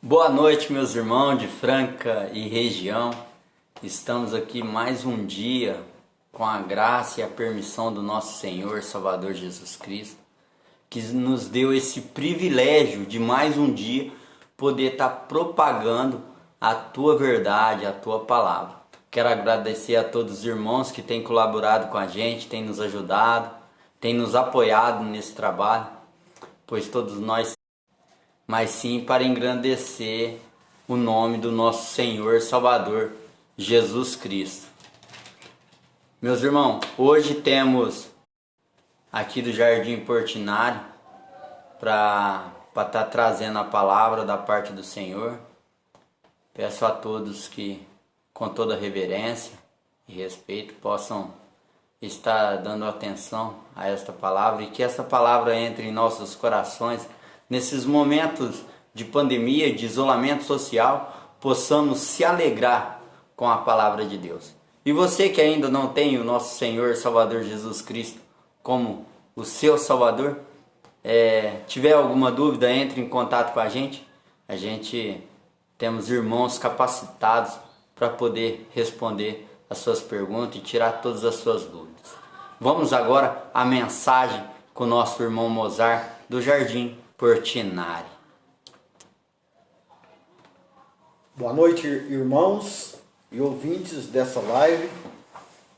Boa noite, meus irmãos de Franca e região. Estamos aqui mais um dia com a graça e a permissão do nosso Senhor Salvador Jesus Cristo, que nos deu esse privilégio de mais um dia poder estar propagando a tua verdade, a tua palavra. Quero agradecer a todos os irmãos que têm colaborado com a gente, têm nos ajudado, têm nos apoiado nesse trabalho, pois todos nós, mas sim para engrandecer o nome do nosso Senhor Salvador Jesus Cristo. Meus irmãos, hoje temos aqui do Jardim Portinari para estar trazendo a palavra da parte do Senhor. Peço a todos que, com toda reverência e respeito, possam estar dando atenção a esta palavra e que esta palavra entre em nossos corações. Nesses momentos de pandemia, de isolamento social, possamos se alegrar com a palavra de Deus. E você que ainda não tem o nosso Senhor Salvador Jesus Cristo como o seu Salvador, tiver alguma dúvida, entre em contato com a gente. A gente temos irmãos capacitados para poder responder as suas perguntas e tirar todas as suas dúvidas. Vamos agora à mensagem com o nosso irmão Mozart do Jardim Portinari. Boa noite, irmãos e ouvintes dessa live.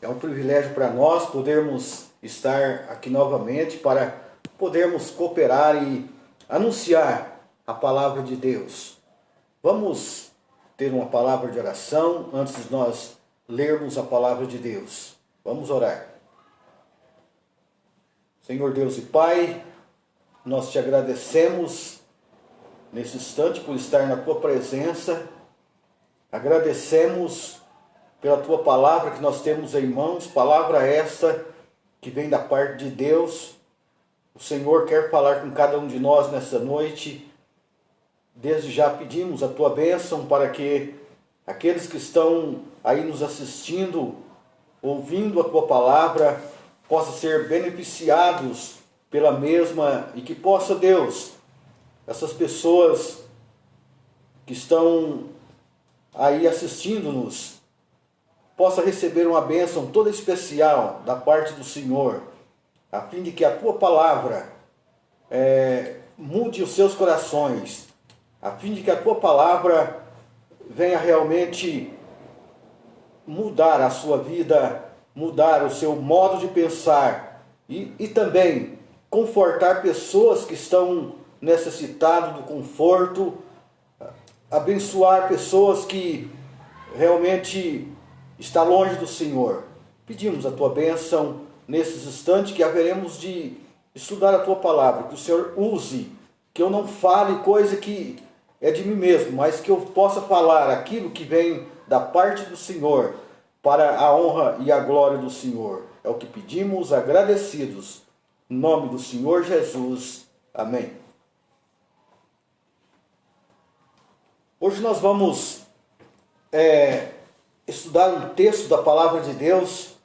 É um privilégio para nós podermos estar aqui novamente para podermos cooperar e anunciar a palavra de Deus. Vamos ter uma palavra de oração antes de nós lermos a palavra de Deus. Vamos orar. Senhor Deus e Pai, nós te agradecemos nesse instante por estar na tua presença. Agradecemos pela tua palavra que nós temos em mãos, palavra esta que vem da parte de Deus. O Senhor quer falar com cada um de nós nessa noite. Desde já pedimos a tua bênção para que aqueles que estão aí nos assistindo, ouvindo a tua palavra, possam ser beneficiados pela mesma e que possa, Deus, essas pessoas que estão aí assistindo-nos, possa receber uma bênção toda especial da parte do Senhor, a fim de que a tua palavra mude os seus corações, a fim de que a tua palavra venha realmente mudar a sua vida, mudar o seu modo de pensar e também confortar pessoas que estão necessitadas do conforto, abençoar pessoas que realmente estão longe do Senhor. Pedimos a tua bênção nesses instantes que haveremos de estudar a tua palavra, que o Senhor use, que eu não fale coisa que é de mim mesmo, mas que eu possa falar aquilo que vem da parte do Senhor, para a honra e a glória do Senhor. É o que pedimos agradecidos. Em nome do Senhor Jesus. Amém. Hoje nós vamos estudar um texto da palavra de Deus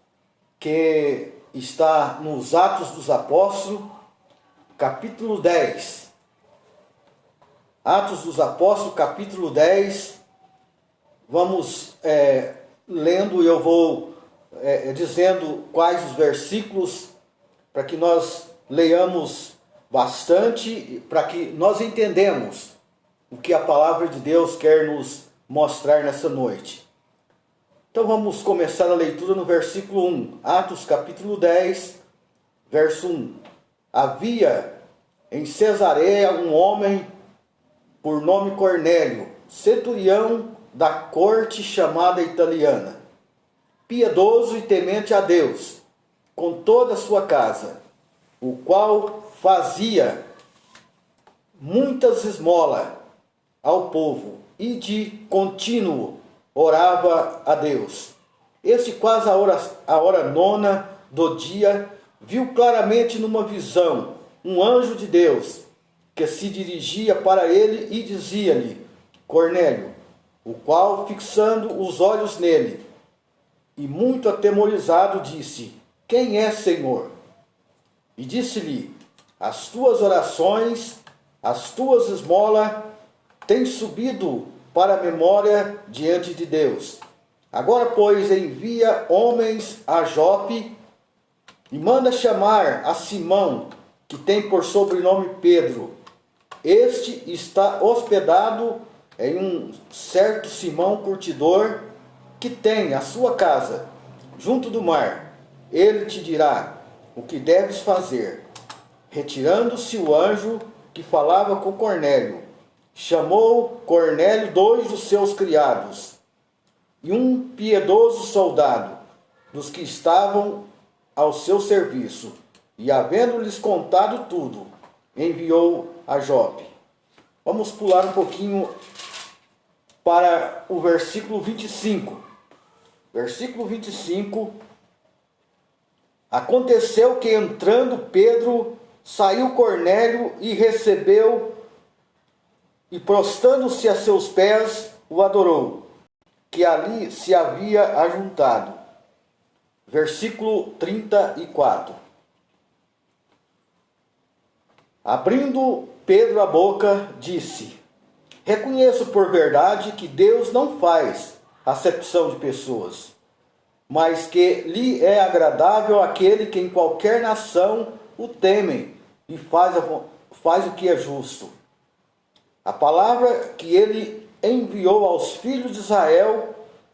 que está nos Atos dos Apóstolos, capítulo 10. Atos dos Apóstolos, capítulo 10. Vamos lendo e eu vou dizendo quais os versículos para que nós leiamos bastante, para que nós entendamos o que a palavra de Deus quer nos mostrar nessa noite. Então vamos começar a leitura no versículo 1. Atos capítulo 10, verso 1. Havia em Cesareia um homem por nome Cornélio, centurião da corte chamada italiana, piedoso e temente a Deus, com toda a sua casa, o qual fazia muitas esmolas ao povo e de contínuo orava a Deus. Este, quase a hora nona do dia, viu claramente numa visão um anjo de Deus que se dirigia para ele e dizia-lhe: Cornélio, o qual, fixando os olhos nele e muito atemorizado, disse: Quem é, Senhor? E disse-lhe: As tuas orações, as tuas esmolas tem subido para a memória diante de Deus. Agora, pois, envia homens a Jope e manda chamar a Simão, que tem por sobrenome Pedro. Este está hospedado em um certo Simão curtidor, que tem a sua casa junto do mar. Ele te dirá o que deves fazer. Retirando-se o anjo que falava com Cornélio, chamou Cornélio 2 dos seus criados e um piedoso soldado dos que estavam ao seu serviço, e havendo-lhes contado tudo, enviou a Jope. Vamos pular um pouquinho para o versículo 25. Versículo 25. Aconteceu que, entrando Pedro, saiu Cornélio e recebeu, e prostrando-se a seus pés, o adorou, que ali se havia ajuntado. Versículo 34. Abrindo Pedro a boca, disse: reconheço por verdade que Deus não faz acepção de pessoas, mas que lhe é agradável aquele que em qualquer nação o temem e faz o que é justo. A palavra que ele enviou aos filhos de Israel,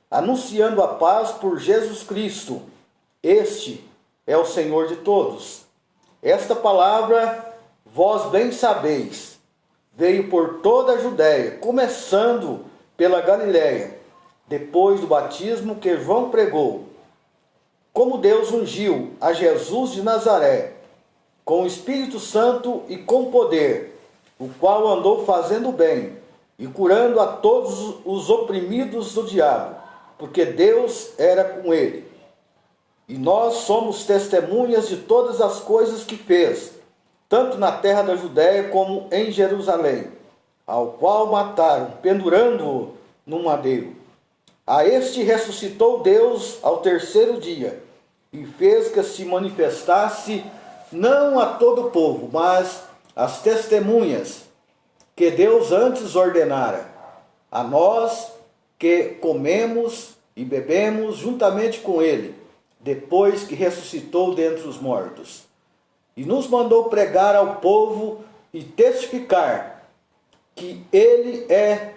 anunciando a paz por Jesus Cristo. Este é o Senhor de todos. Esta palavra, vós bem sabeis, veio por toda a Judéia, começando pela Galiléia, depois do batismo que João pregou, como Deus ungiu a Jesus de Nazaré, com o Espírito Santo e com poder, o qual andou fazendo bem e curando a todos os oprimidos do diabo, porque Deus era com ele. E nós somos testemunhas de todas as coisas que fez, tanto na terra da Judéia como em Jerusalém, ao qual mataram, pendurando-o no madeiro. A este ressuscitou Deus ao terceiro dia, e fez que se manifestasse não a todo o povo, mas às testemunhas que Deus antes ordenara, a nós que comemos e bebemos juntamente com ele, depois que ressuscitou dentre os mortos. E nos mandou pregar ao povo e testificar que ele é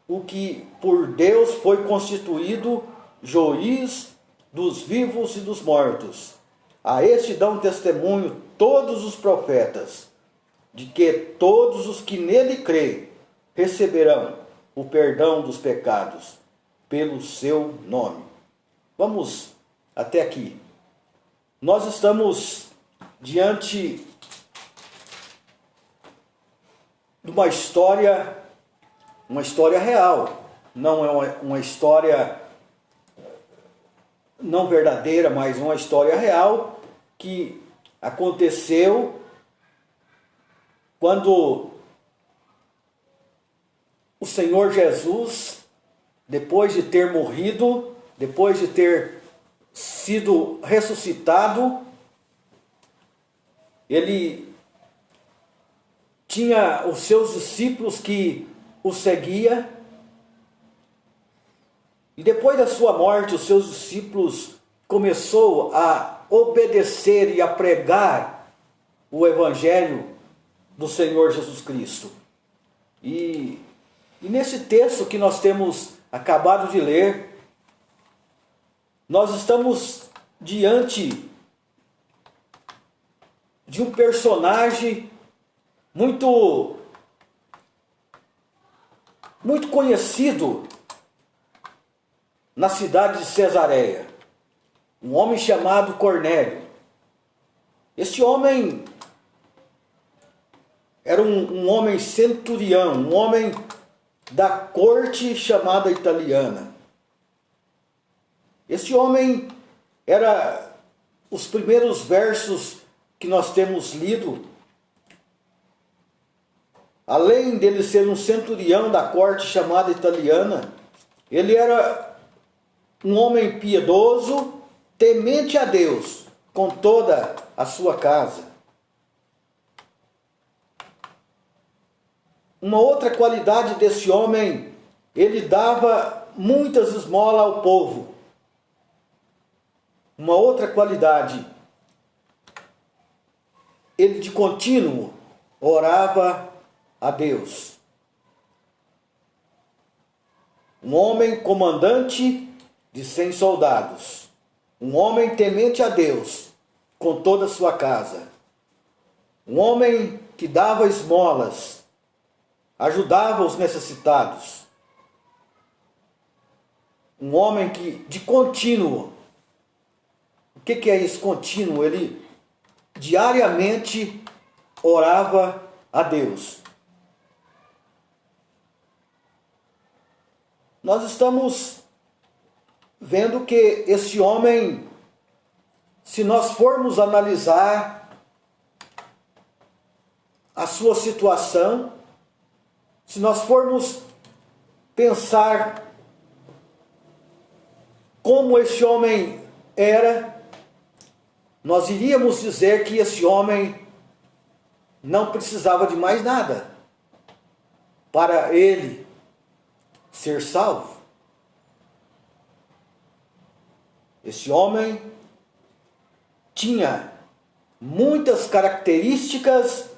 o que por Deus foi constituído juiz dos vivos e dos mortos. A este dão testemunho todos os profetas, de que todos os que nele creem receberão o perdão dos pecados pelo seu nome. Vamos até aqui. Nós estamos diante de uma história real. Não é uma história não verdadeira, mas uma história real que aconteceu quando o Senhor Jesus, depois de ter morrido, depois de ter sido ressuscitado, ele tinha os seus discípulos que o seguiam, e depois da sua morte, os seus discípulos começou a obedecer e a pregar o Evangelho do Senhor Jesus Cristo. E nesse texto que nós temos acabado de ler, nós estamos diante de um personagem muito conhecido na cidade de Cesareia, um homem chamado Cornélio. Este homem era um homem centurião, um homem da corte chamada italiana. Este homem era, os primeiros versos que nós temos lido, além dele ser um centurião da corte chamada italiana, ele era um homem piedoso, temente a Deus, com toda a sua casa. uma outra qualidade desse homem, ele dava muitas esmolas ao povo. Uma outra qualidade, ele de contínuo orava a Deus. Um homem comandante de 100 soldados. Um homem temente a Deus com toda a sua casa. Um homem que dava esmolas, ajudava os necessitados. Um homem que de contínuo. O que é isso contínuo? Ele diariamente orava a Deus. Nós estamos vendo que esse homem, se nós formos analisar a sua situação, se nós formos pensar como esse homem era, nós iríamos dizer que esse homem não precisava de mais nada para ele ser salvo. Esse homem tinha muitas características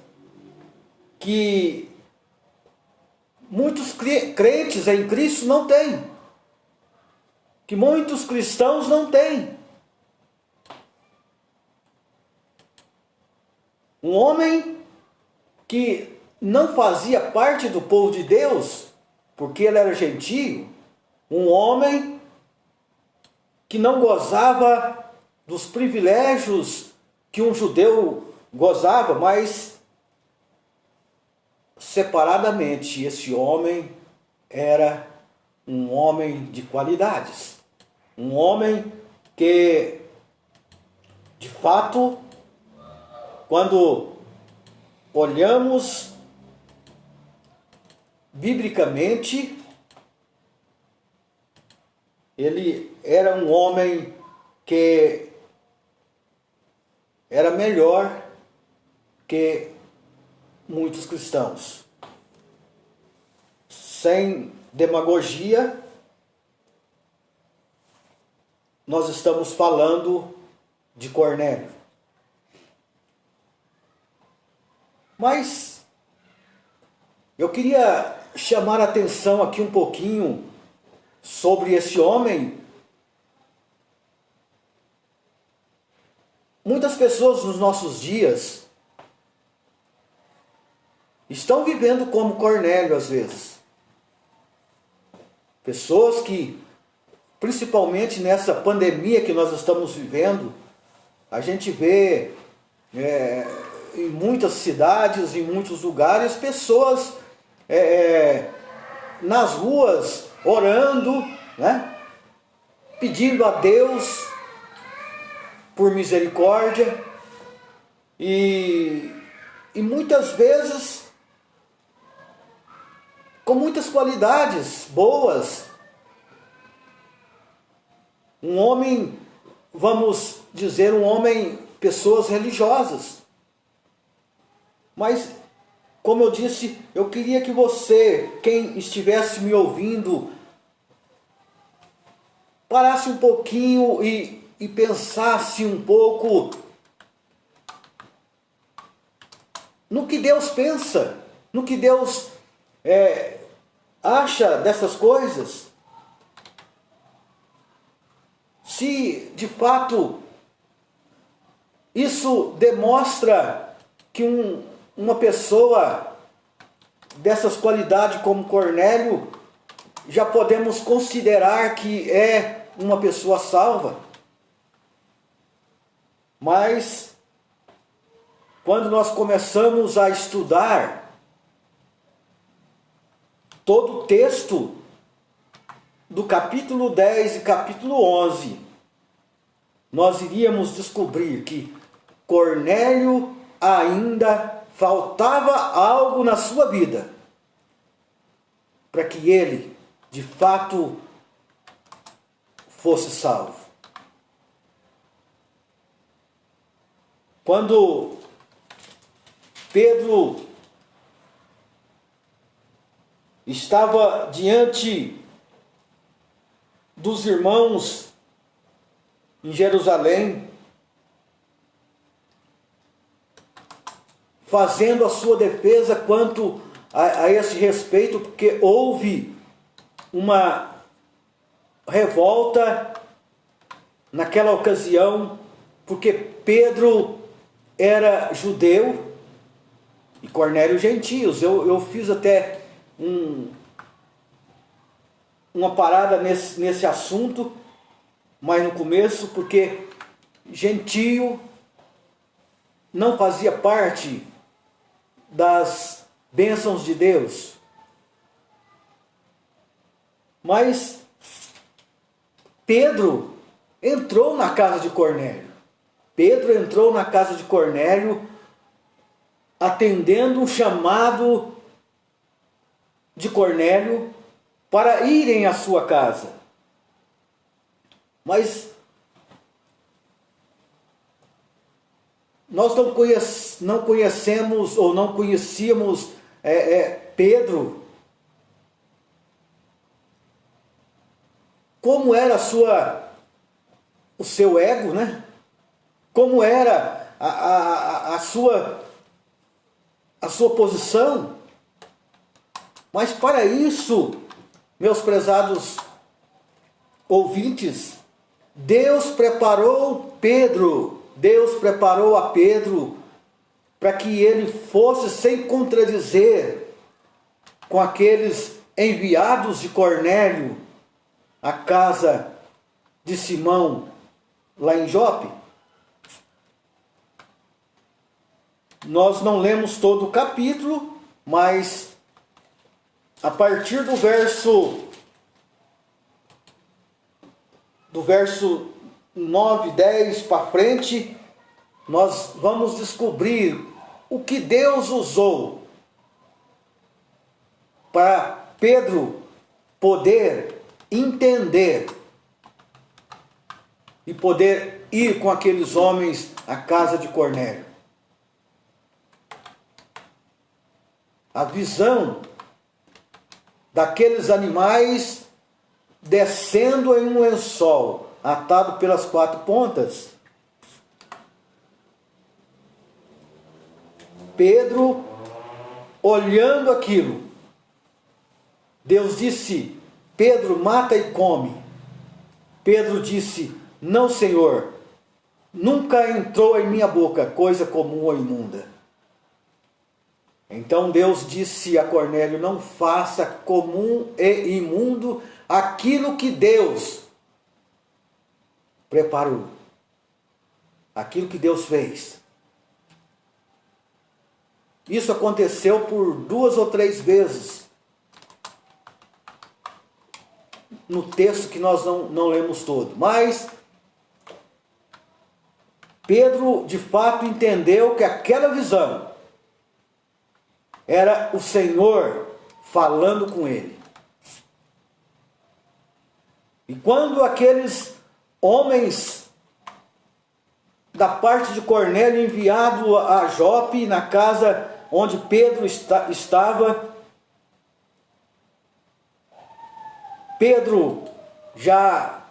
que muitos crentes em Cristo não têm, que muitos cristãos não têm. Um homem que não fazia parte do povo de Deus, porque ele era gentio, um homem que não gozava dos privilégios que um judeu gozava, mas separadamente esse homem era um homem de qualidades, um homem que, de fato, quando olhamos biblicamente, ele era um homem que era melhor que muitos cristãos. Sem demagogia, nós estamos falando de Cornélio. Mas eu queria chamar a atenção aqui um pouquinho sobre esse homem. Muitas pessoas nos nossos dias estão vivendo como Cornélio às vezes. Pessoas que, principalmente nessa pandemia que nós estamos vivendo, a gente vê em muitas cidades, em muitos lugares, pessoas nas ruas orando, né? Pedindo a Deus por misericórdia e muitas vezes com muitas qualidades boas. Um homem, vamos dizer, pessoas religiosas. Mas, como eu disse, eu queria que você, quem estivesse me ouvindo, parasse um pouquinho e pensasse um pouco no que Deus pensa, no que Deus acha dessas coisas. Se de fato isso demonstra que uma pessoa dessas qualidades como Cornélio, já podemos considerar que é uma pessoa salva. Mas quando nós começamos a estudar todo o texto do capítulo 10 e capítulo 11, nós iríamos descobrir que Cornélio ainda faltava algo na sua vida para que ele, de fato, fosse salvo. Quando Pedro estava diante dos irmãos em Jerusalém, fazendo a sua defesa quanto a esse respeito, porque houve uma revolta naquela ocasião, porque Pedro era judeu e Cornélio gentios. Eu fiz até uma parada nesse assunto, mas no começo, porque gentio não fazia parte das bênçãos de Deus. Mas Pedro entrou na casa de Cornélio. Pedro entrou na casa de Cornélio, atendendo um chamado de Cornélio para irem à sua casa. Mas nós não conhecemos ou não conhecíamos Pedro. Como era o seu ego, né? Como era a sua posição. Mas para isso, meus prezados ouvintes, Deus preparou a Pedro para que ele fosse sem contradizer com aqueles enviados de Cornélio à casa de Simão, lá em Jope. Nós não lemos todo o capítulo, mas a partir do verso 9, 10 para frente, nós vamos descobrir o que Deus usou para Pedro poder entender e poder ir com aqueles homens à casa de Cornélio. A visão daqueles animais descendo em um lençol atado pelas 4 pontas. Pedro, olhando aquilo, Deus disse: Pedro, mata e come. Pedro disse: não, Senhor, nunca entrou em minha boca coisa comum ou imunda. Então Deus disse a Cornélio: não faça comum e imundo aquilo que Deus preparou, aquilo que Deus fez. Isso aconteceu por 2 ou 3 vezes no texto que nós não lemos todo. Mas Pedro de fato entendeu que aquela visão era o Senhor falando com ele. E quando aqueles homens da parte de Cornélio enviado a Jope, na casa onde Pedro estava, Pedro já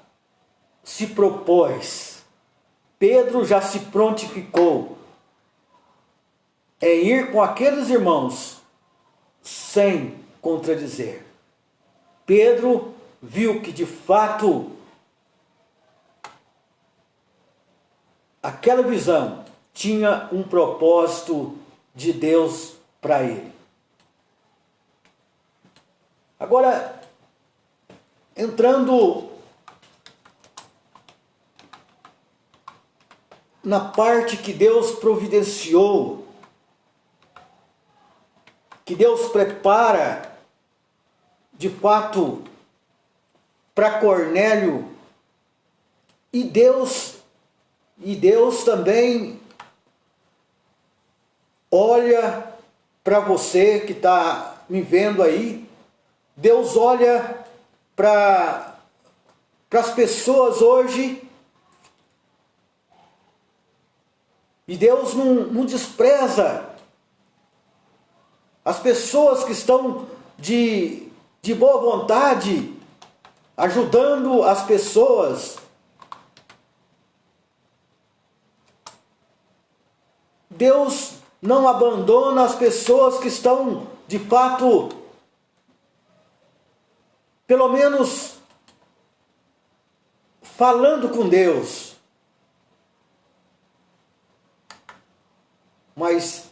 se propôs, Pedro já se prontificou em ir com aqueles irmãos sem contradizer. Pedro viu que de fato aquela visão tinha um propósito de Deus para ele. Agora, entrando na parte que Deus providenciou, que Deus prepara de fato para Cornélio, e Deus também olha para você que está me vendo aí. Deus olha para as pessoas hoje, e Deus não despreza as pessoas que estão de boa vontade, ajudando as pessoas. Deus não abandona as pessoas que estão, de fato, pelo menos falando com Deus. Mas,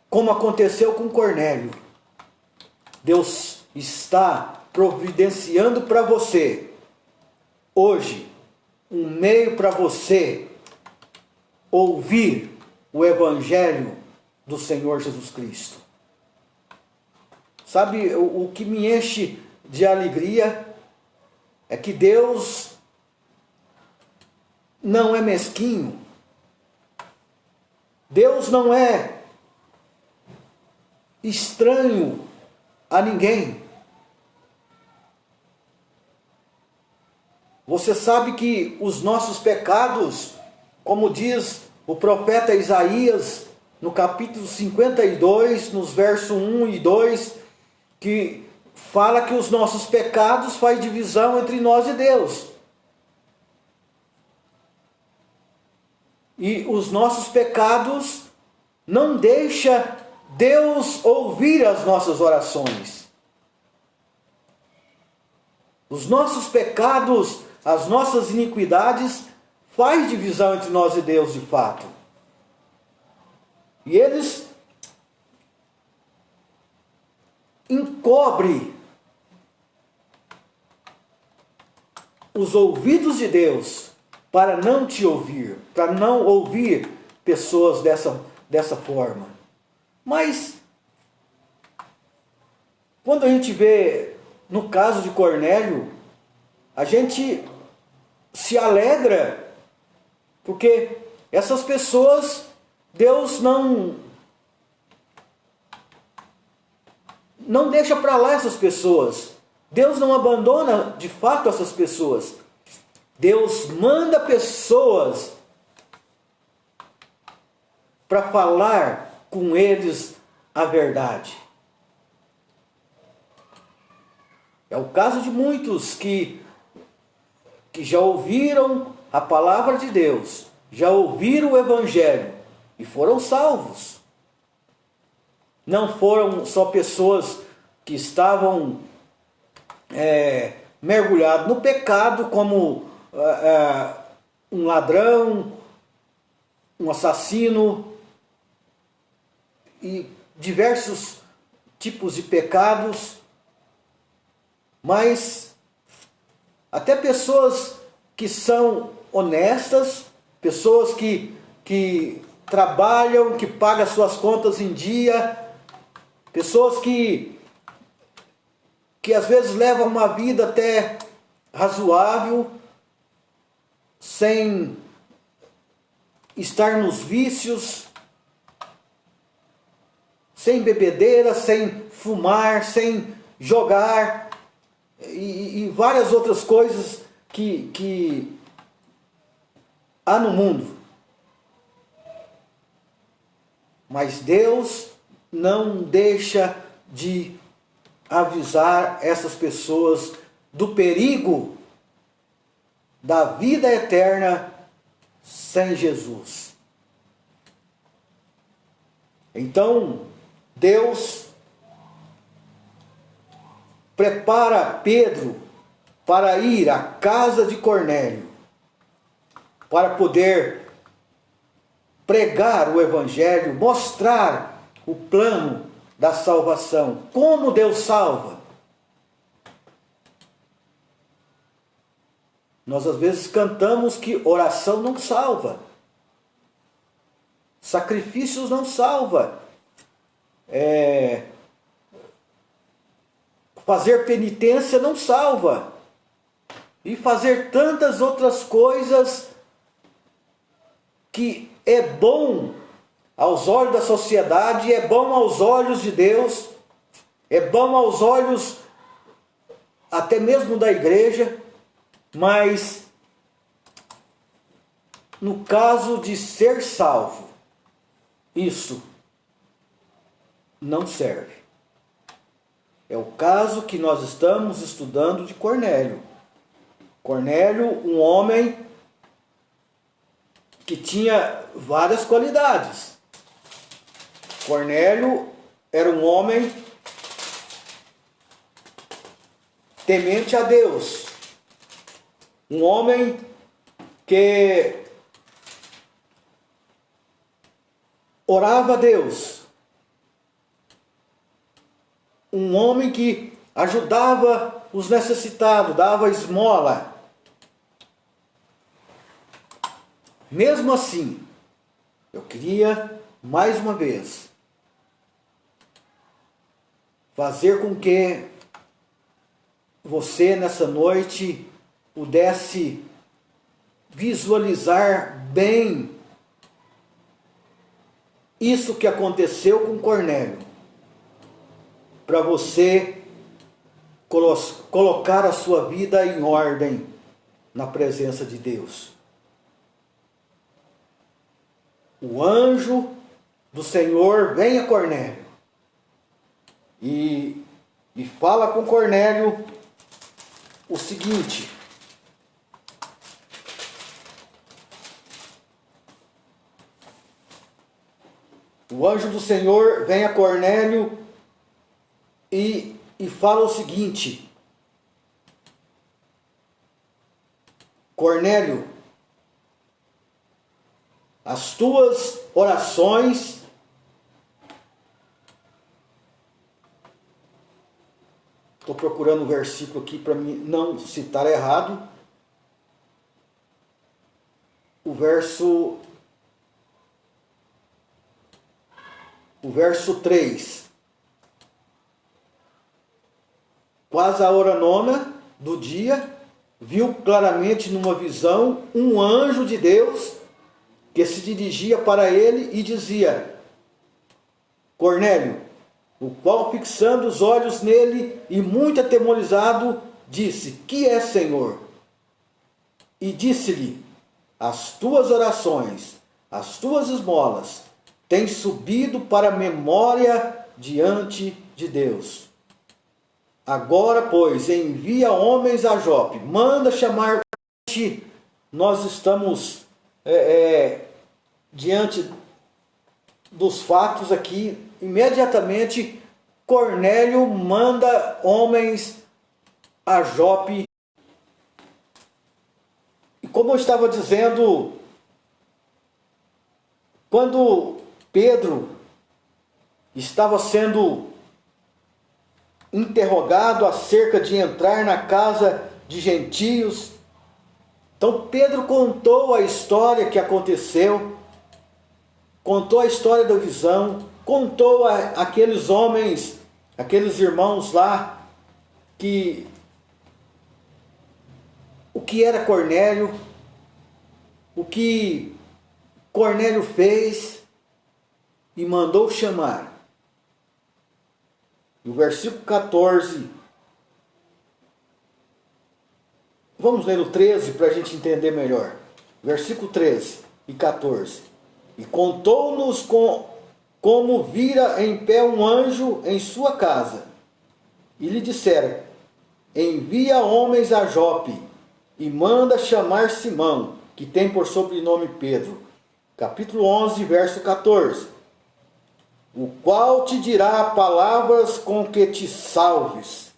como aconteceu com Cornélio, Deus está providenciando para você, hoje, um meio para você ouvir o Evangelho do Senhor Jesus Cristo. Sabe, o que me enche de alegria é que Deus não é mesquinho. Deus não é estranho a ninguém. Você sabe que os nossos pecados, como diz o profeta Isaías, no capítulo 52, nos versos 1 e 2, que fala que os nossos pecados faz divisão entre nós e Deus. E os nossos pecados não deixa Deus ouvir as nossas orações. Os nossos pecados, as nossas iniquidades, faz divisão entre nós e Deus de fato. E eles encobrem os ouvidos de Deus para não te ouvir, para não ouvir pessoas dessa forma. Mas, quando a gente vê, no caso de Cornélio, a gente se alegra, porque essas pessoas, Deus não deixa para lá essas pessoas. Deus não abandona de fato essas pessoas. Deus manda pessoas para falar com eles a verdade. É o caso de muitos que já ouviram a palavra de Deus, já ouviram o Evangelho e foram salvos. Não foram só pessoas que estavam mergulhados no pecado, como um ladrão, um assassino e diversos tipos de pecados, mas até pessoas que são honestas, pessoas que trabalham, que pagam suas contas em dia, pessoas que às vezes levam uma vida até razoável, sem estar nos vícios, sem bebedeira, sem fumar, sem jogar e várias outras coisas que há no mundo. Mas Deus não deixa de avisar essas pessoas do perigo da vida eterna sem Jesus. Então, Deus prepara Pedro para ir à casa de Cornélio, para poder pregar o Evangelho, mostrar o plano da salvação. Como Deus salva? Nós às vezes cantamos que oração não salva. Sacrifícios não salva. Fazer penitência não salva. E fazer tantas outras coisas que é bom aos olhos da sociedade, é bom aos olhos de Deus, é bom aos olhos até mesmo da igreja, mas no caso de ser salvo, isso não serve. É o caso que nós estamos estudando de Cornélio. Cornélio, um homem que tinha várias qualidades. Cornélio era um homem temente a Deus. Um homem que orava a Deus. Um homem que ajudava os necessitados, dava esmola. Mesmo assim, eu queria, mais uma vez, fazer com que você, nessa noite, pudesse visualizar bem isso que aconteceu com Cornélio, para você colocar a sua vida em ordem na presença de Deus. O anjo do Senhor vem a Cornélio e fala com Cornélio o seguinte: o anjo do Senhor vem a Cornélio e fala o seguinte: Cornélio, as tuas orações estou procurando o versículo aqui para mim não citar errado. O verso 3. Quase a hora nona do dia, viu claramente numa visão um anjo de Deus que se dirigia para ele e dizia: Cornélio, o qual, fixando os olhos nele e muito atemorizado, disse: Que é, Senhor? E disse-lhe: As tuas orações, as tuas esmolas, têm subido para a memória diante de Deus. Agora, pois, envia homens a Jope, manda chamar. Nós estamos diante dos fatos aqui. Imediatamente, Cornélio manda homens a Jope. E como eu estava dizendo, quando Pedro estava sendo interrogado acerca de entrar na casa de gentios, então Pedro contou a história que aconteceu, contou a história da visão, contou aqueles homens, aqueles irmãos lá, o que era Cornélio, o que Cornélio fez e mandou chamar. No versículo 14, vamos ler o 13 para a gente entender melhor. Versículo 13 e 14. E contou-nos como vira em pé um anjo em sua casa. E lhe disseram: Envia homens a Jope e manda chamar Simão, que tem por sobrenome Pedro. Capítulo 11, verso 14. O qual te dirá palavras com que te salves.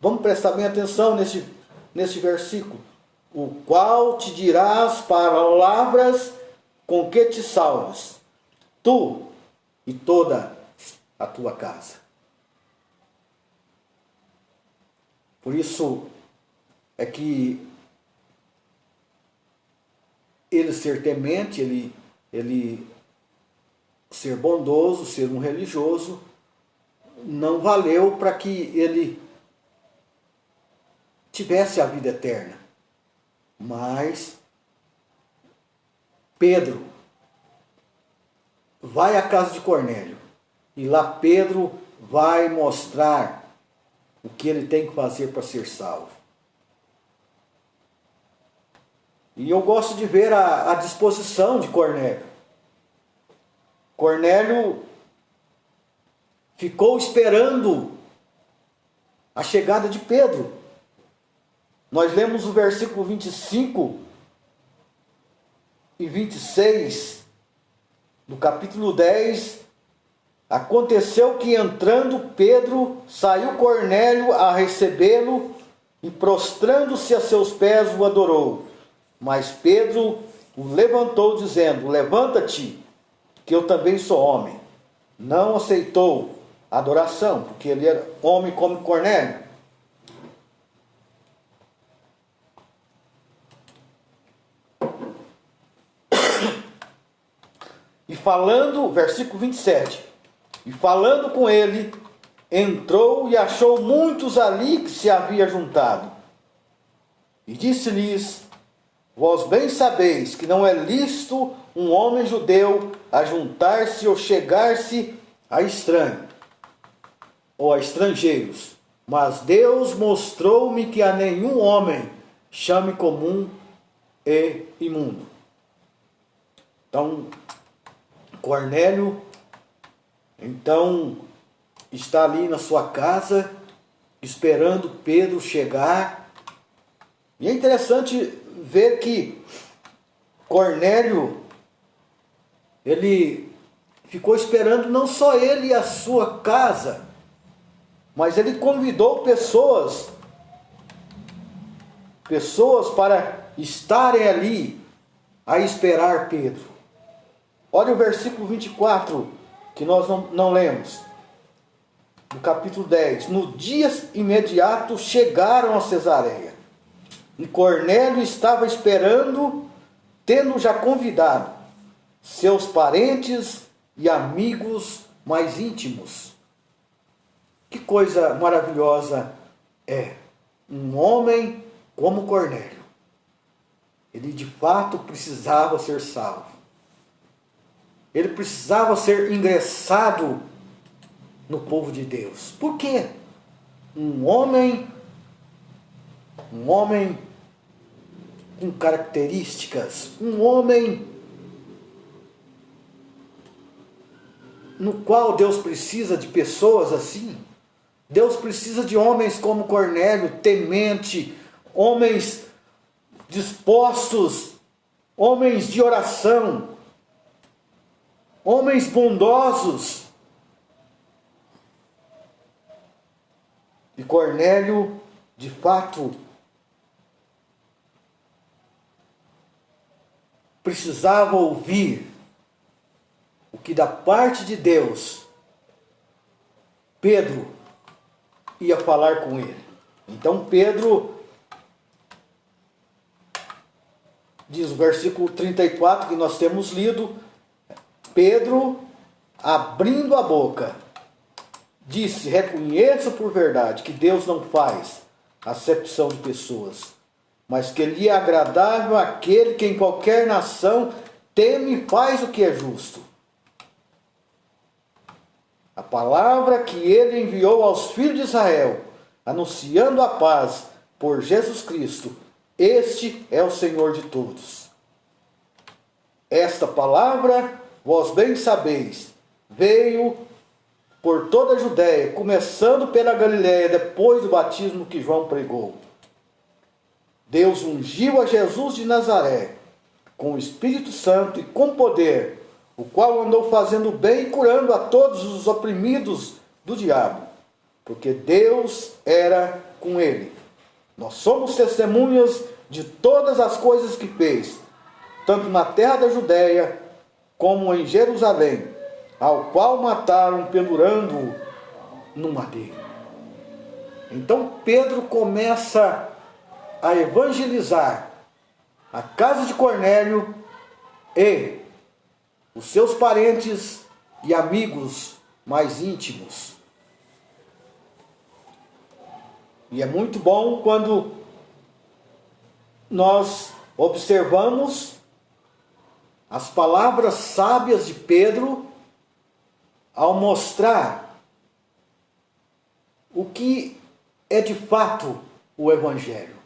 Vamos prestar bem atenção nesse versículo. O qual te dirá as palavras com que te salves, tu e toda a tua casa. Por isso é que ele ser temente, ele ser bondoso, ser um religioso, não valeu para que ele tivesse a vida eterna. Mas Pedro vai à casa de Cornélio e lá Pedro vai mostrar o que ele tem que fazer para ser salvo. E eu gosto de ver a disposição de Cornélio. Cornélio ficou esperando a chegada de Pedro. Nós lemos o versículo 25 e 26 do capítulo 10. Aconteceu que, entrando Pedro, saiu Cornélio a recebê-lo e, prostrando-se a seus pés, o adorou. Mas Pedro o levantou, dizendo: levanta-te, que eu também sou homem. Não aceitou a adoração, porque ele era homem como Cornélio. E falando, versículo 27, e falando com ele, entrou e achou muitos ali que se havia juntado. E disse-lhes: vós bem sabeis que não é lícito um homem judeu ajuntar-se ou chegar-se a estranho, ou a estrangeiros. Mas Deus mostrou-me que a nenhum homem chame comum e imundo. Então, Cornélio, está ali na sua casa, esperando Pedro chegar. E é interessante ver que Cornélio, ele ficou esperando não só ele e a sua casa, mas ele convidou pessoas para estarem ali a esperar Pedro. Olha o versículo 24, que nós não lemos, do capítulo 10. No dia imediato chegaram a Cesareia, e Cornélio estava esperando, tendo já convidado seus parentes e amigos mais íntimos. Que coisa maravilhosa é um homem como Cornélio. Ele de fato precisava ser salvo. Ele precisava ser ingressado no povo de Deus. Por quê? Um homem com características, um homem no qual Deus precisa de pessoas assim. Deus precisa de homens como Cornélio, temente, homens dispostos, homens de oração, homens bondosos. E Cornélio, de fato, precisava ouvir o que da parte de Deus Pedro ia falar com ele. Então Pedro, diz o versículo 34 que nós temos lido, Pedro, abrindo a boca, disse: reconheço por verdade que Deus não faz acepção de pessoas, mas que lhe é agradável aquele que em qualquer nação teme e faz o que é justo. A palavra que ele enviou aos filhos de Israel, anunciando a paz por Jesus Cristo, este é o Senhor de todos. Esta palavra, vós bem sabeis, veio por toda a Judéia, começando pela Galiléia, depois do batismo que João pregou. Deus ungiu a Jesus de Nazaré, com o Espírito Santo e com poder, o qual andou fazendo bem e curando a todos os oprimidos do diabo, porque Deus era com ele. Nós somos testemunhas de todas as coisas que fez, tanto na terra da Judéia, como em Jerusalém, ao qual mataram pendurando-o no madeiro. Então Pedro começa a evangelizar a casa de Cornélio e os seus parentes e amigos mais íntimos. E é muito bom quando nós observamos as palavras sábias de Pedro ao mostrar o que é de fato o Evangelho.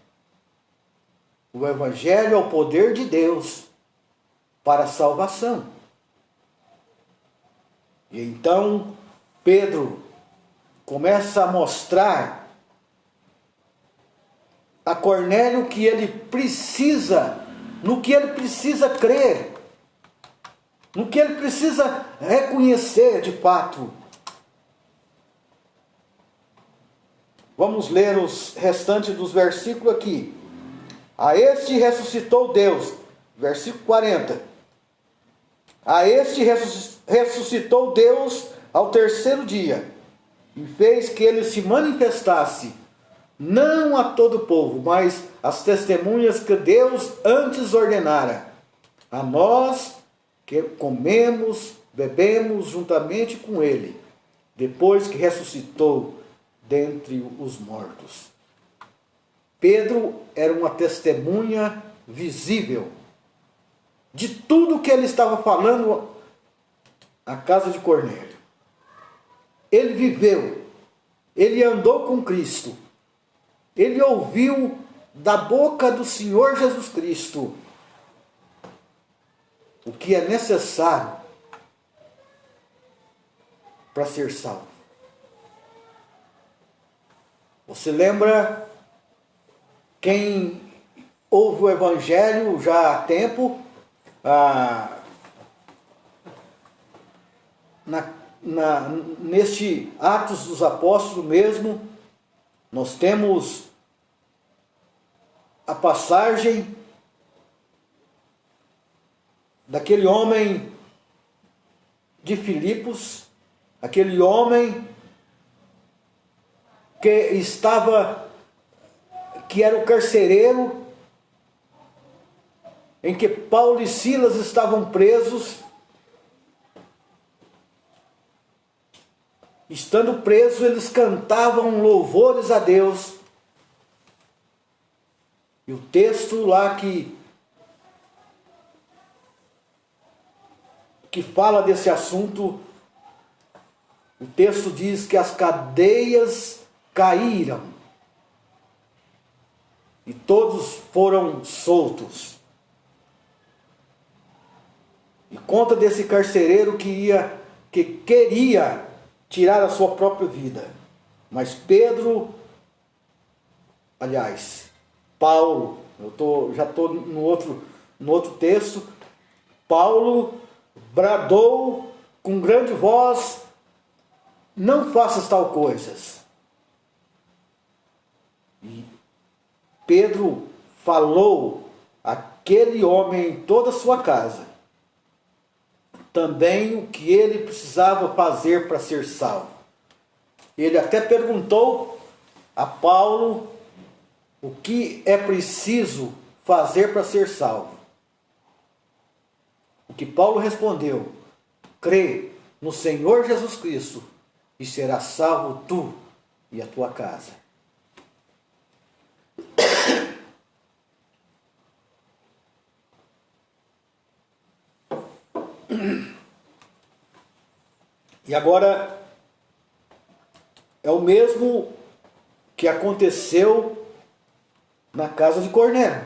O Evangelho é o poder de Deus para a salvação. E então Pedro começa a mostrar a Cornélio que ele precisa, no que ele precisa crer, no que ele precisa reconhecer de fato. Vamos ler os restantes dos versículos aqui. A este ressuscitou Deus, versículo 40. A este ressuscitou Deus ao terceiro dia, e fez que ele se manifestasse, não a todo o povo, mas às testemunhas que Deus antes ordenara, a nós que comemos, bebemos juntamente com ele, depois que ressuscitou dentre os mortos. Pedro era uma testemunha visível de tudo que ele estava falando à casa de Cornélio. Ele viveu, ele andou com Cristo, ele ouviu da boca do Senhor Jesus Cristo o que é necessário para ser salvo. Você lembra quem ouve o Evangelho já há tempo, neste Atos dos Apóstolos mesmo, nós temos a passagem daquele homem de Filipos, aquele homem que era o carcereiro, em que Paulo e Silas estavam presos. Estando presos, eles cantavam louvores a Deus. E o texto lá que fala desse assunto, o texto diz que as cadeias caíram e todos foram soltos. E conta desse carcereiro que queria tirar a sua própria vida. Mas Paulo, já estou no outro texto, Paulo bradou com grande voz: não faças tal coisas. E Pedro falou àquele homem em toda a sua casa também o que ele precisava fazer para ser salvo. Ele até perguntou a Paulo o que é preciso fazer para ser salvo. O que Paulo respondeu: crê no Senhor Jesus Cristo e serás salvo tu e a tua casa. E agora é o mesmo que aconteceu na casa de Cornélio.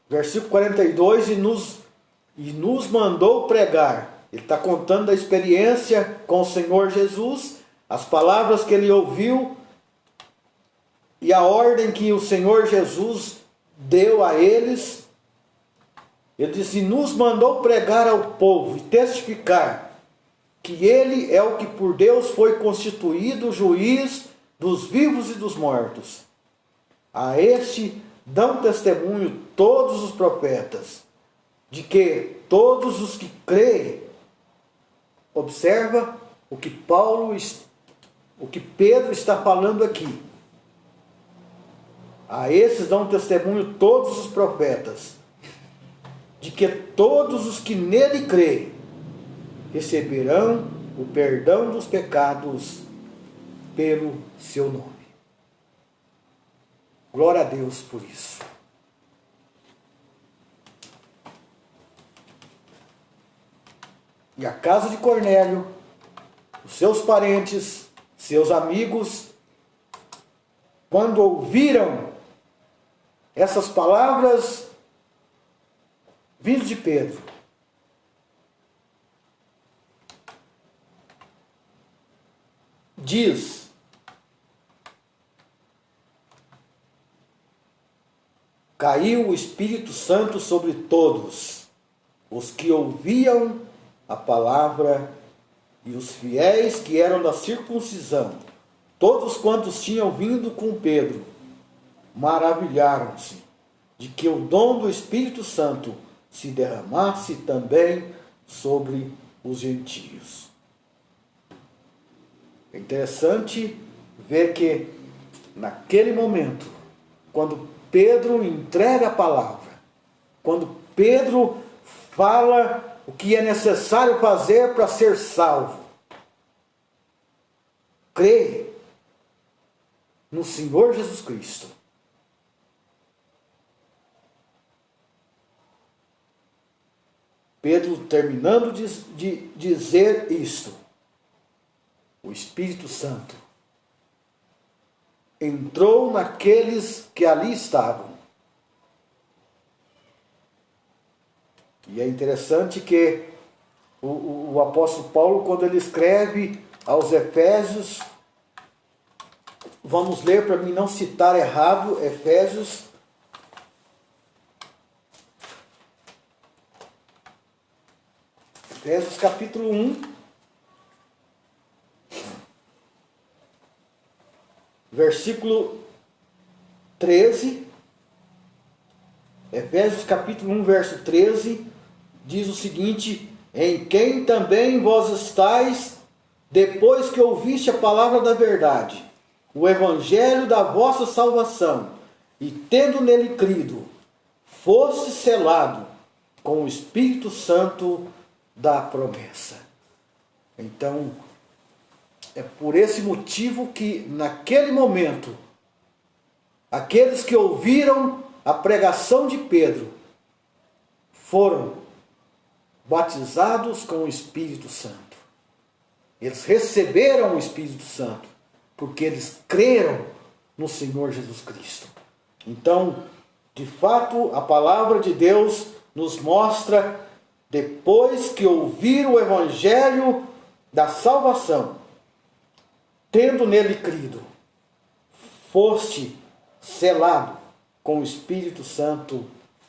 Versículo 42, e nos mandou pregar. Ele está contando da experiência com o Senhor Jesus, as palavras que ele ouviu e a ordem que o Senhor Jesus deu a eles. Ele diz: e nos mandou pregar ao povo e testificar que ele é o que por Deus foi constituído juiz dos vivos e dos mortos. A este dão testemunho todos os profetas, de que todos os que creem, observa o que Pedro está falando aqui. A esses dão testemunho todos os profetas, de que todos os que nele creem receberão o perdão dos pecados pelo seu nome. Glória a Deus por isso. E a casa de Cornélio, os seus parentes, seus amigos, quando ouviram essas palavras vindas de Pedro, diz caiu o Espírito Santo sobre todos os que ouviam a palavra, e os fiéis que eram da circuncisão, todos quantos tinham vindo com Pedro, maravilharam-se de que o dom do Espírito Santo se derramasse também sobre os gentios. É interessante ver que naquele momento, quando Pedro entrega a palavra, quando Pedro fala o que é necessário fazer para ser salvo, crê no Senhor Jesus Cristo, Pedro, terminando de dizer isto, o Espírito Santo entrou naqueles que ali estavam. E é interessante que o apóstolo Paulo, quando ele escreve aos Efésios, vamos ler para mim não citar errado, Efésios capítulo 1, versículo 13. Efésios capítulo 1, verso 13, diz o seguinte: em quem também vós estáis, depois que ouviste a palavra da verdade, o evangelho da vossa salvação, e tendo nele crido, foste selado com o Espírito Santo da promessa. Então, é por esse motivo que, naquele momento, aqueles que ouviram a pregação de Pedro foram batizados com o Espírito Santo. Eles receberam o Espírito Santo porque eles creram no Senhor Jesus Cristo. Então, de fato, a palavra de Deus nos mostra, depois que ouviram o evangelho da salvação, tendo nele crido, foste selado com o Espírito Santo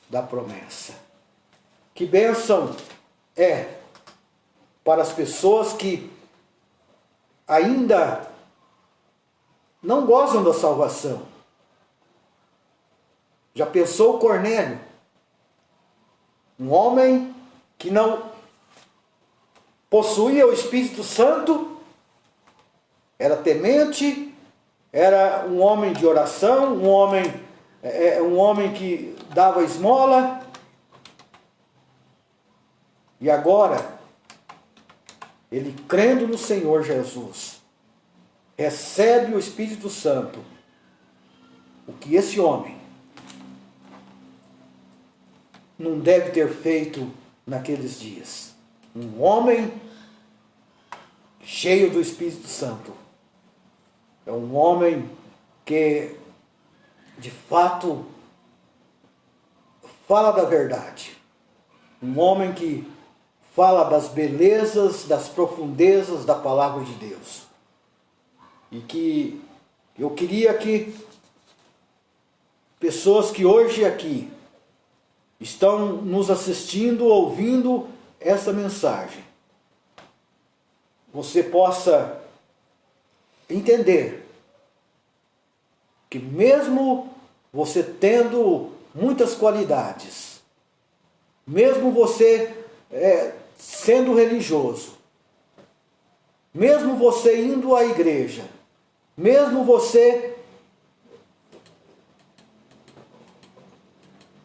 da promessa. Que bênção é para as pessoas que ainda não gozam da salvação. Já pensou Cornélio? Um homem que não possuía o Espírito Santo, era temente, era um homem de oração, um homem que dava esmola. E agora, ele crendo no Senhor Jesus, recebe o Espírito Santo. O que esse homem não deve ter feito naqueles dias? Um homem cheio do Espírito Santo é um homem que, de fato, fala da verdade. Um homem que fala das belezas, das profundezas da palavra de Deus. E que eu queria que pessoas que hoje aqui estão nos assistindo, ouvindo essa mensagem, você possa entender que mesmo você tendo muitas qualidades, mesmo você sendo religioso, mesmo você indo à igreja, mesmo você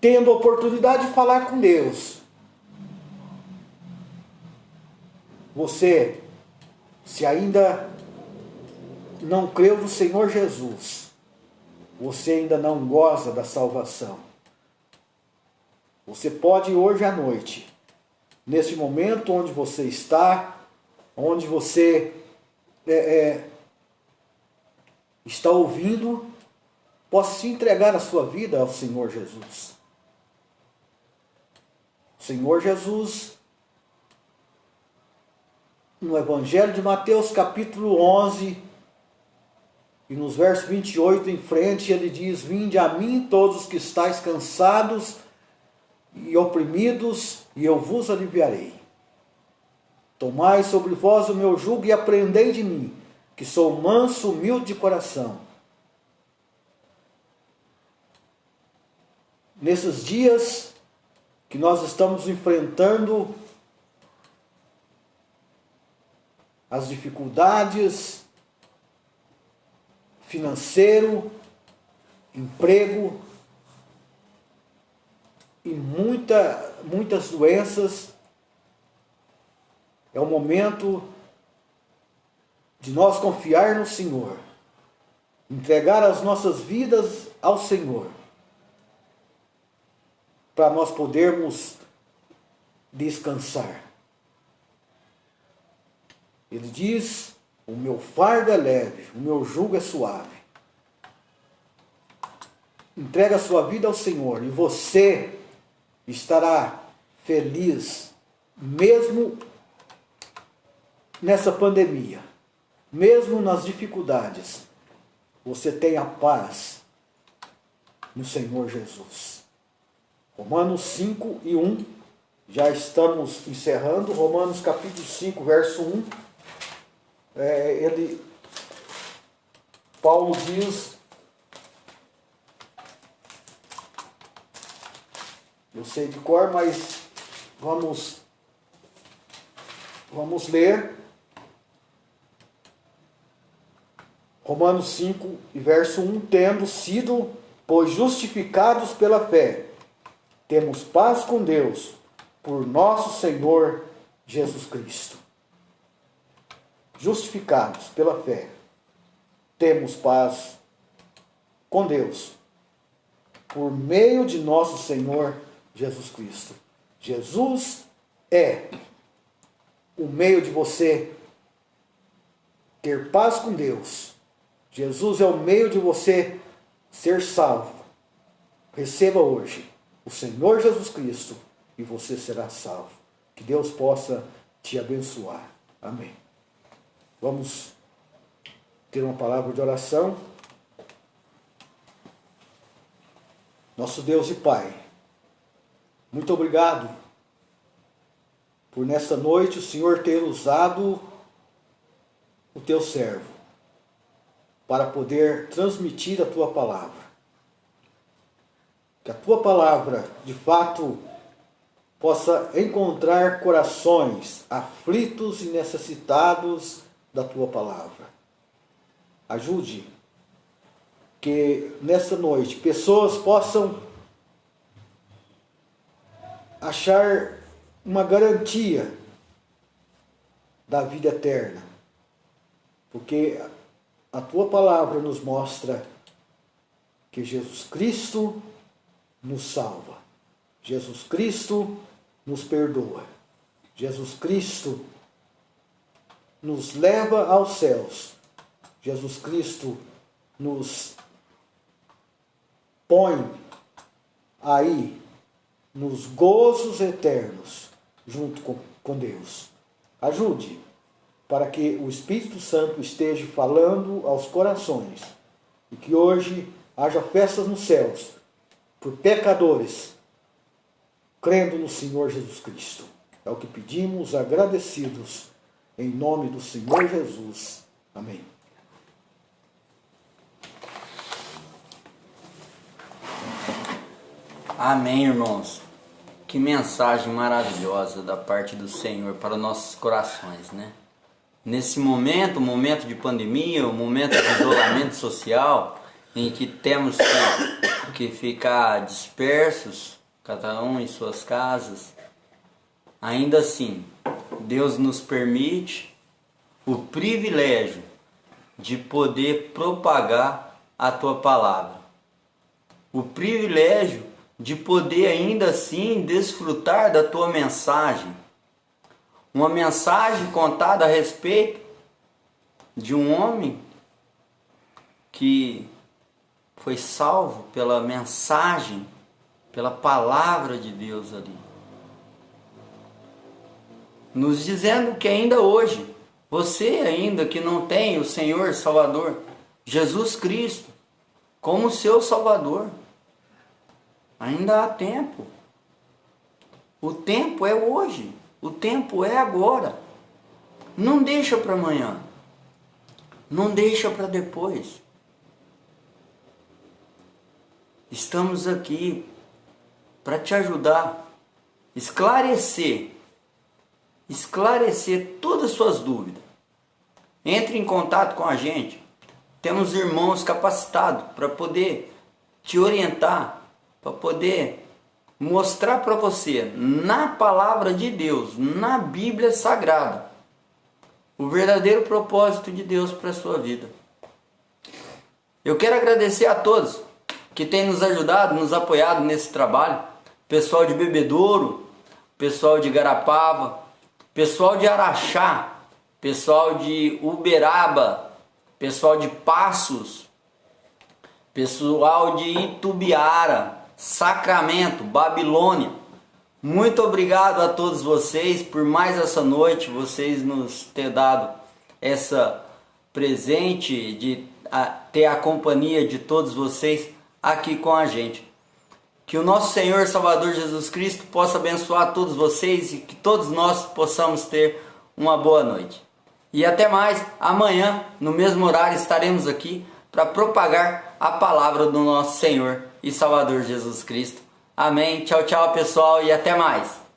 tendo a oportunidade de falar com Deus, você, se ainda não creu no Senhor Jesus, você ainda não goza da salvação. Você pode hoje à noite, nesse momento onde você está, onde você está ouvindo, possa se entregar a sua vida ao Senhor Jesus. O Senhor Jesus, no Evangelho de Mateus, capítulo 11, E nos versos 28 em frente ele diz: vinde a mim todos os que estáis cansados e oprimidos, e eu vos aliviarei. Tomai sobre vós o meu jugo e aprendei de mim, que sou manso, humilde de coração. Nesses dias que nós estamos enfrentando as dificuldades financeiro, emprego e muitas doenças, é o momento de nós confiar no Senhor, entregar as nossas vidas ao Senhor, para nós podermos descansar. Ele diz: o meu fardo é leve, o meu jugo é suave. Entrega a sua vida ao Senhor e você estará feliz, mesmo nessa pandemia, mesmo nas dificuldades. Você tem a paz no Senhor Jesus. Romanos 5 e 1, já estamos encerrando. Romanos capítulo 5, verso 1. Paulo diz, eu sei de cor, mas vamos ler. Romanos 5 e verso 1, tendo sido, pois, justificados pela fé, temos paz com Deus, por nosso Senhor Jesus Cristo. Justificados pela fé, temos paz com Deus, por meio de nosso Senhor Jesus Cristo. Jesus é o meio de você ter paz com Deus. Jesus é o meio de você ser salvo. Receba hoje o Senhor Jesus Cristo e você será salvo. Que Deus possa te abençoar. Amém. Vamos ter uma palavra de oração. Nosso Deus e Pai, muito obrigado por nessa noite o Senhor ter usado o teu servo para poder transmitir a tua palavra. Que a tua palavra, de fato, possa encontrar corações aflitos e necessitados da tua palavra. Ajude que nessa noite pessoas possam achar uma garantia da vida eterna, porque a tua palavra nos mostra que Jesus Cristo nos salva, Jesus Cristo nos perdoa, Jesus Cristo nos leva aos céus, Jesus Cristo nos põe aí nos gozos eternos junto com Deus. Ajude para que o Espírito Santo esteja falando aos corações e que hoje haja festas nos céus por pecadores crendo no Senhor Jesus Cristo. É o que pedimos agradecidos em nome do Senhor Jesus. Amém. Amém, irmãos. Que mensagem maravilhosa da parte do Senhor para os nossos corações, né? Nesse momento, momento de pandemia, um momento de isolamento social, em que temos que ficar dispersos, cada um em suas casas, ainda assim, Deus nos permite o privilégio de poder propagar a tua palavra. O privilégio de poder ainda assim desfrutar da tua mensagem. Uma mensagem contada a respeito de um homem que foi salvo pela mensagem, pela palavra de Deus ali. Nos dizendo que ainda hoje, você ainda que não tem o Senhor Salvador Jesus Cristo como seu Salvador. Ainda há tempo. O tempo é hoje. O tempo é agora. Não deixa para amanhã. Não deixa para depois. Estamos aqui para te ajudar, esclarecer todas as suas dúvidas. Entre em contato com a gente. Temos irmãos capacitados para poder te orientar, para poder mostrar para você, na palavra de Deus, na Bíblia Sagrada, o verdadeiro propósito de Deus para a sua vida. Eu quero agradecer a todos que têm nos ajudado, nos apoiado nesse trabalho. Pessoal de Bebedouro, pessoal de Garapava, pessoal de Araxá, pessoal de Uberaba, pessoal de Passos, pessoal de Itubiara, Sacramento, Babilônia. Muito obrigado a todos vocês por mais essa noite, vocês nos ter dado essa presente de ter a companhia de todos vocês aqui com a gente. Que o nosso Senhor Salvador Jesus Cristo possa abençoar todos vocês e que todos nós possamos ter uma boa noite. E até mais, amanhã no mesmo horário estaremos aqui para propagar a palavra do nosso Senhor e Salvador Jesus Cristo. Amém. Tchau, tchau, pessoal, e até mais.